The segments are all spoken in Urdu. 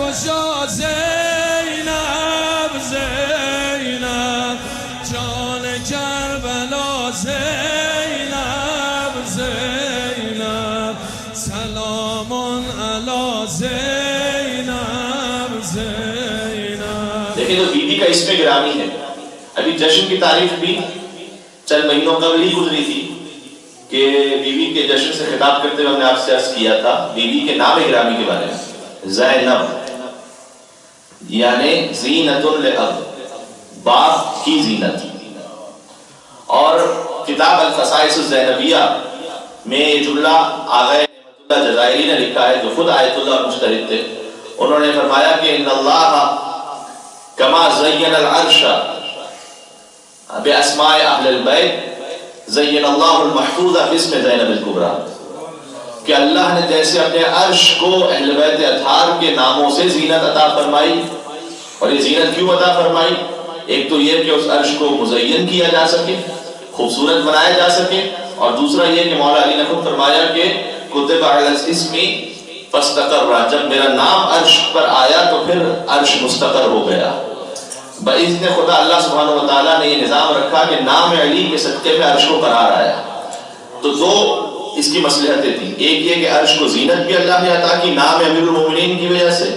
گشا زینب زینب جان کربلا زینب زینب سلام علی زینب زینب. دیکھیں تو بیوی کا اس میں گرامی ہے. ابھی جشن کی تاریخ بھی چند مہینوں قبل ہی گزری تھی کہ بیوی کے جشن سے خطاب کرتے ہوئے ہم نے آپ سے عرض کیا تھا بیوی کے نام گرامی کے بارے میں. زینب یعنی زینت للاب، باپ کی زینت. اور کتاب الخصائص الزینبیہ میں یہ جملہ آغا نعمت اللہ جزائری نے لکھا ہے جو خود آیت اللہ مشترک تھے. انہوں نے فرمایا کہ ان اللہ کما زین العرش باسماء اہل البیت زین اللہ المحفوظ باسم زینب الکبریٰ، کہ اللہ نے جیسے اپنے عرش کو اہل بیت اطہار کے ناموں سے زینت عطا فرمائی. اور یہ زینت کیوں عطا فرمائی؟ ایک تو یہ کہ اس عرش کو مزین کیا جا سکے، خوبصورت بنایا جا سکے، اور دوسرا یہ کہ مولا علی نے خود فرمایا کہ کتب علی الاسم فاستقر، جب میرا نام عرش پر آیا تو پھر عرش مستقر ہو گیا. باذن خدا اللہ سبحانہ و تعالیٰ نے یہ نظام رکھا کہ نام علی کے صدقے میں عرش کو قرار آیا. تو دو اس کی مصلحتیں تھیں. ایک یہ کہ عرش کو زینت بھی اللہ نے عطا کی نام امیر المومنین کی وجہ سے،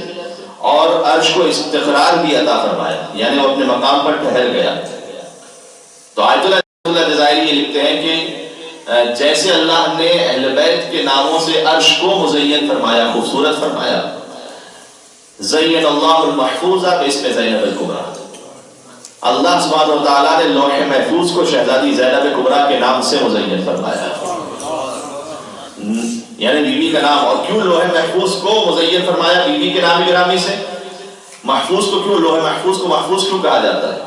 اور عرش کو استقرار بھی عطا فرمایا، یعنی وہ اپنے مقام پر ٹھہر گیا. تو آیت اللہ جزائری یہ لکھتے ہیں کہ جیسے اللہ نے اہل بیت کے ناموں سے عرش کو مزین فرمایا، خوبصورت فرمایا، زین اللہ المحفوظ باسم زینب الکبریٰ، اللہ سبحانہ و تعالیٰ نے لوح محفوظ کو شہزادی زینب کبریٰ کے نام سے مزین فرمایا. یعنی بیوی کا نام. اور کیوں لوح محفوظ کو مزین فرمایا بیوی کے نام گرامی سے؟ محفوظ کو کیوں، لوح محفوظ کو محفوظ کیوں کہا جاتا ہے؟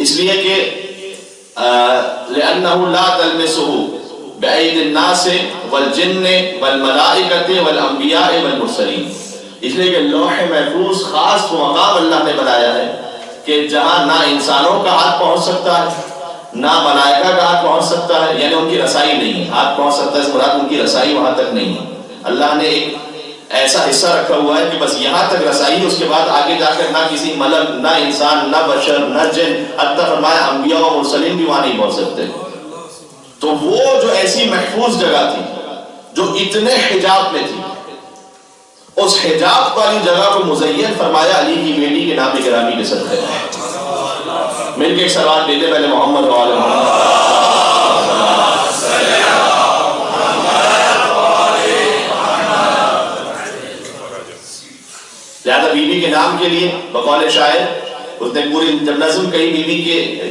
اس لیے کہ لأنه لا تلمسه بأيد الناس والجن والملائکۃ والانبیاء والمرسلین. اس لیے کہ لوح محفوظ خاص مقام اللہ نے بنایا ہے کہ جہاں نہ انسانوں کا ہاتھ پہنچ سکتا ہے نہ ملائکہ کا ہاتھ پہنچ سکتا ہے، یعنی ان کی رسائی نہیں. ہاتھ پہنچ سکتا ہے اس مراد ان کی رسائی وہاں تک نہیں ہے. اللہ نے ایک ایسا حصہ رکھا ہوا ہے کہ بس یہاں تک رسائی، اس کے بعد آگے جا کر نہ کسی ملک، نہ انسان، نہ بشر، نہ جن، حتیٰ فرمایا انبیاء و مرسلین بھی وہاں نہیں پہنچ سکتے. تو وہ جو ایسی محفوظ جگہ تھی جو اتنے حجاب میں تھی، اس حجاب والی جگہ کو مزین فرمایا علی کی بیٹی کے نام گرامی کے صدقے. مل کے ایک سلوات دے دے پہلے محمد و آل محمد. لہذا بیوی کے نام کے لیے بقول شاعر اس نے پوری جب نظم کہی بیوی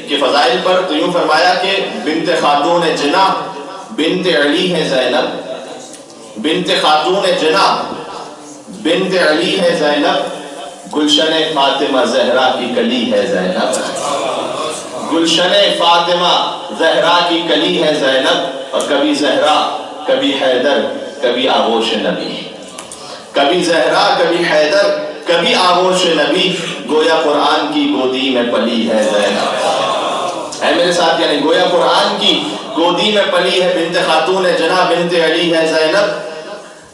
کے فضائل پر تو یوں فرمایا کہ بنت خاتون جنا بنت علی ہے زینب، بنت خاتون جنا بنت علی ہے زینب، گلشن فاطمہ زہرا کی کلی ہے زینب، گلشن فاطمہ زہرا کی کلی ہے زینب. اور کبھی زہرا کبھی حیدر کبھی آغوش نبی، کبھی زہرا کبھی حیدر کبھی آغوش نبی، گویا قرآن کی گودی میں پلی ہے زینب. اے میرے ساتھ، یعنی گویا قرآن کی گودی میں پلی ہے بنت خاتون جنا بنت علی ہے زینب،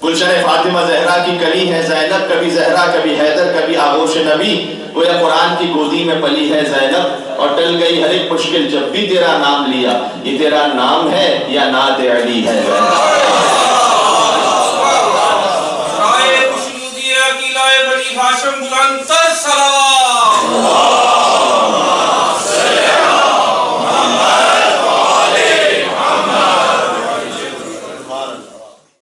گلشن فاطمہ زہرا کی کلی ہے زینب، کبھی زہرا کبھی حیدر کبھی آغوش نبی، گویا قرآن کی گودی میں پلی ہے زینب. اور ٹل گئی ہر ایک مشکل جب بھی تیرا نام لیا، یہ تیرا نام ہے یا ناد علی ہے زینب. ہاشم بلند تر سلام